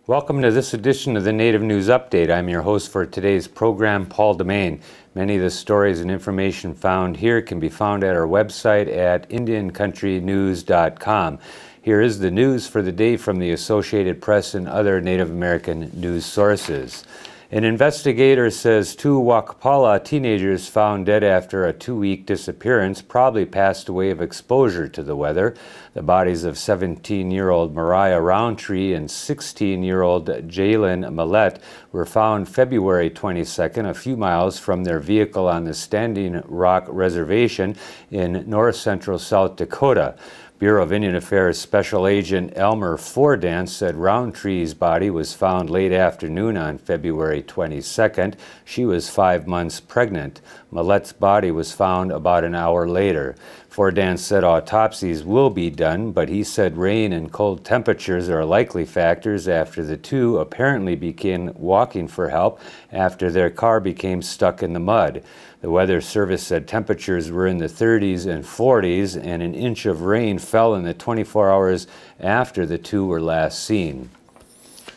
Welcome to this edition of the Native News Update. I'm your host for today's program, Paul DeMain. Many of the stories and information found here can be found at our website at IndianCountryNews.com. Here is the news for the day from the Associated Press and other Native American news sources. An investigator says two Wakpala teenagers found dead after a 2-week disappearance probably passed away of exposure to the weather. The bodies of 17-year-old Mariah Roundtree and 16-year-old Jalen Millette were found February 22nd, a few miles from their vehicle on the Standing Rock Reservation in north-central South Dakota. Bureau of Indian Affairs Special Agent Elmer Fordance said Roundtree's body was found late afternoon on February 22nd. She was 5 months pregnant. Millette's body was found about an hour later. Fordance said autopsies will be done, but he said rain and cold temperatures are likely factors after the two apparently began walking for help after their car became stuck in the mud. The Weather Service said temperatures were in the 30s and 40s, and an inch of rain fell in the 24 hours after the two were last seen.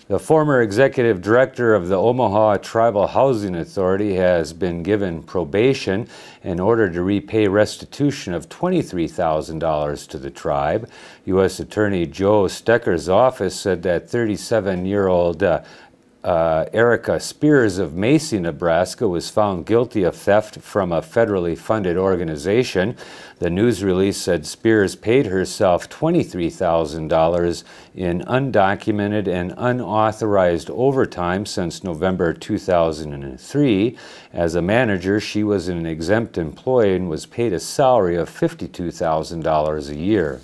The former executive director of the Omaha Tribal Housing Authority has been given probation in order to repay restitution of $23,000 to the tribe. U.S. Attorney Joe Stecker's office said that 37-year-old Erica Spears of Macy, Nebraska, was found guilty of theft from a federally funded organization. The news release said Spears paid herself $23,000 in undocumented and unauthorized overtime since November 2003. As a manager, she was an exempt employee and was paid a salary of $52,000 a year.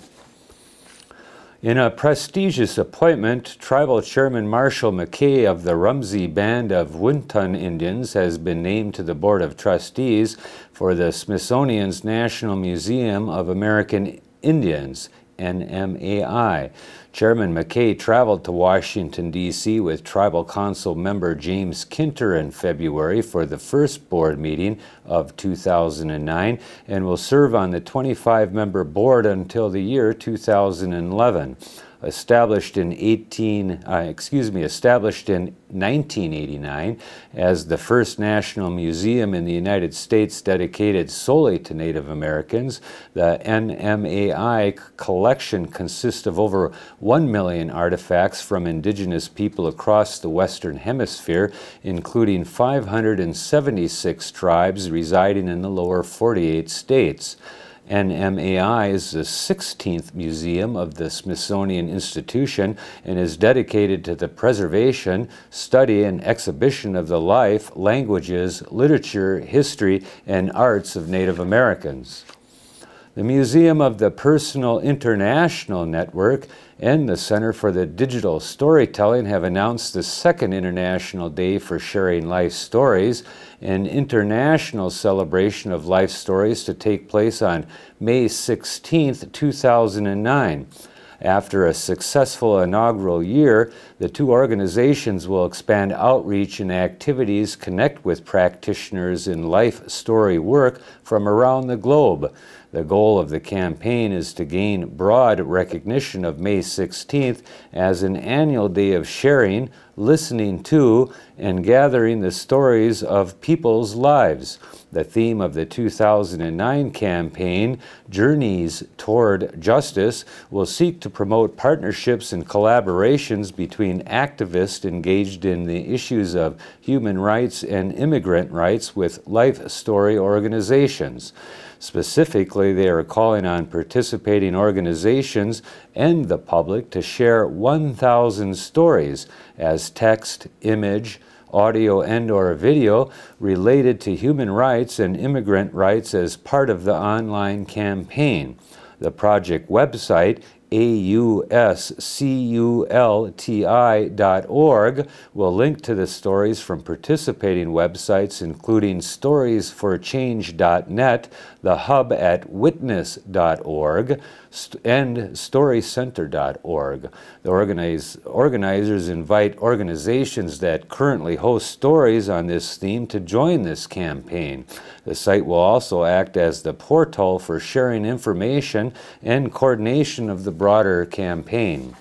In a prestigious appointment, Tribal Chairman Marshall McKay of the Rumsey Band of Wintun Indians has been named to the Board of Trustees for the Smithsonian's National Museum of American Indians, NMAI. Chairman McKay traveled to Washington, D.C. with Tribal Council member James Kinter in February for the first board meeting of 2009 and will serve on the 25-member board until the year 2011. Established in 1989 as the first national museum in the United States dedicated solely to Native Americans, the NMAI collection consists of over 1 million artifacts from indigenous people across the Western Hemisphere, including 576 tribes residing in the lower 48 states. NMAI is the 16th museum of the Smithsonian Institution and is dedicated to the preservation, study, and exhibition of the life, languages, literature, history, and arts of Native Americans. The Museum of the Personal International Network and the Center for the Digital Storytelling have announced the second International Day for Sharing Life Stories, an international celebration of life stories to take place on May 16, 2009. After a successful inaugural year, the two organizations will expand outreach and activities, connect with practitioners in life story work from around the globe. The goal of the campaign is to gain broad recognition of May 16th as an annual day of sharing, listening to, and gathering the stories of people's lives. The theme of the 2009 campaign, Journeys Toward Justice, will seek to promote partnerships and collaborations between activists engaged in the issues of human rights and immigrant rights with life story organizations. Specifically, they are calling on participating organizations and the public to share 1,000 stories as text, image, audio, and/or video related to human rights and immigrant rights as part of the online campaign. The project website, AUSCULTI.org, will link to the stories from participating websites including storiesforchange.net, the hub at witness.org, and storycenter.org. The organizers invite organizations that currently host stories on this theme to join this campaign. The site will also act as the portal for sharing information and coordination of the broader campaign.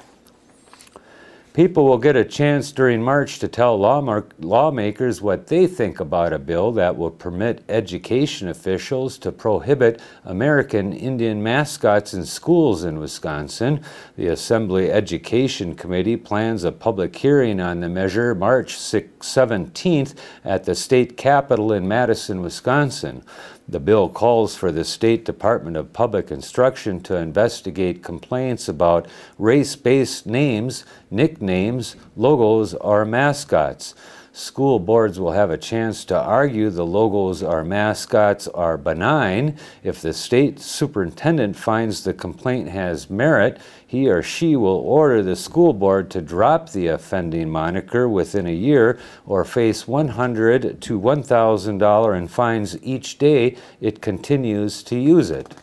People will get a chance during March to tell lawmakers what they think about a bill that will permit education officials to prohibit American Indian mascots in schools in Wisconsin. The Assembly Education Committee plans a public hearing on the measure March 17th at the state capitol in Madison, Wisconsin. The bill calls for the State Department of Public Instruction to investigate complaints about race-based names, nicknames, logos, or mascots. School boards will have a chance to argue the logos or mascots are benign. If the state superintendent finds the complaint has merit, he or she will order the school board to drop the offending moniker within a year or face $100 to $1,000 in fines each day it continues to use it.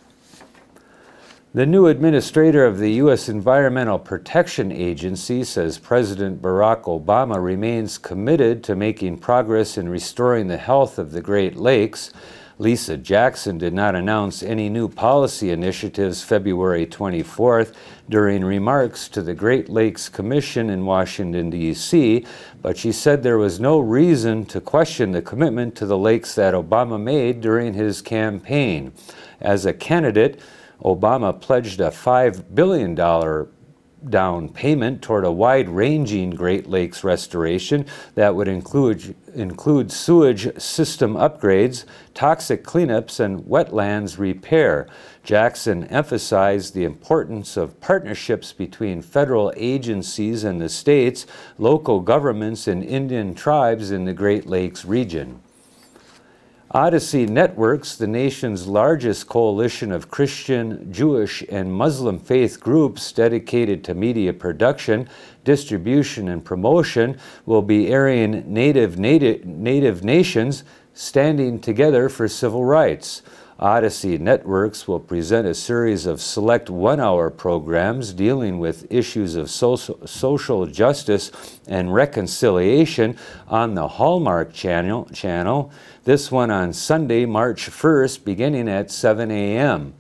The new administrator of the U.S. Environmental Protection Agency says President Barack Obama remains committed to making progress in restoring the health of the Great Lakes. Lisa Jackson did not announce any new policy initiatives February 24th during remarks to the Great Lakes Commission in Washington, D.C., but she said there was no reason to question the commitment to the lakes that Obama made during his campaign. As a candidate, Obama pledged a $5 billion down payment toward a wide-ranging Great Lakes restoration that would include sewage system upgrades, toxic cleanups, and wetlands repair. Jackson emphasized the importance of partnerships between federal agencies and the states, local governments, and Indian tribes in the Great Lakes region. Odyssey Networks, the nation's largest coalition of Christian, Jewish, and Muslim faith groups dedicated to media production, distribution, and promotion, will be airing Native Nations Standing Together for Civil Rights. Odyssey Networks will present a series of select one-hour programs dealing with issues of social justice and reconciliation on the Hallmark channel, this one on Sunday, March 1st, beginning at 7 a.m.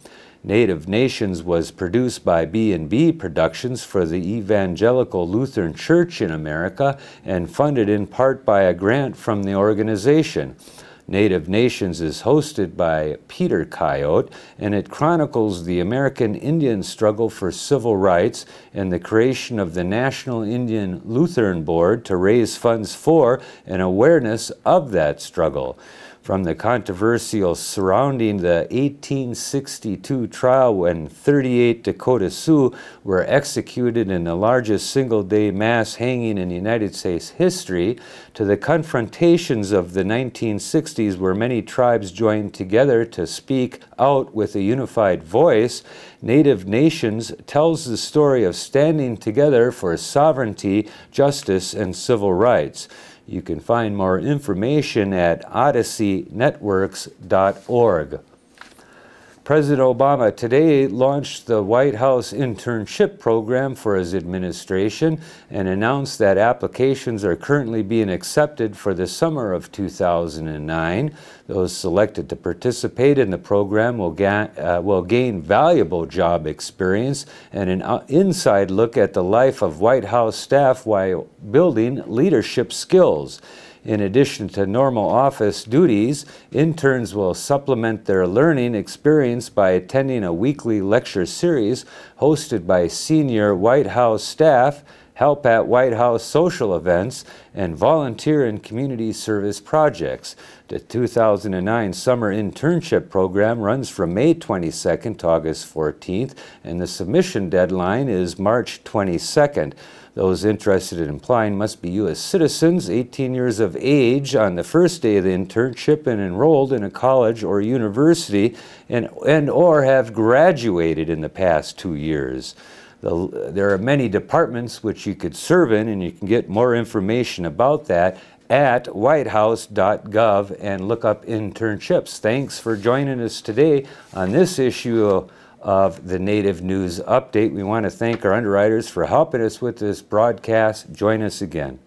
Native Nations was produced by B&B Productions for the Evangelical Lutheran Church in America and funded in part by a grant from the organization. Native Nations is hosted by Peter Coyote, and it chronicles the American Indian struggle for civil rights and the creation of the National Indian Lutheran Board to raise funds for and awareness of that struggle. From the controversial surrounding the 1862 trial when 38 Dakota Sioux were executed in the largest single-day mass hanging in United States history, to the confrontations of the 1960s where many tribes joined together to speak out with a unified voice, Native Nations tells the story of standing together for sovereignty, justice, and civil rights. You can find more information at odysseynetworks.org. President Obama today launched the White House internship program for his administration and announced that applications are currently being accepted for the summer of 2009. Those selected to participate in the program will gain valuable job experience and an inside look at the life of White House staff while building leadership skills. In addition to normal office duties, interns will supplement their learning experience by attending a weekly lecture series hosted by senior White House staff, help at White House social events, and volunteer in community service projects. The 2009 summer internship program runs from May 22nd to August 14th, and the submission deadline is March 22nd. Those interested in applying must be U.S. citizens, 18 years of age on the first day of the internship and enrolled in a college or university and or have graduated in the past 2 years. There are many departments which you could serve in, and you can get more information about that at whitehouse.gov and look up internships. Thanks for joining us today on this issue of the Native News Update. We want to thank our underwriters for helping us with this broadcast. Join us again.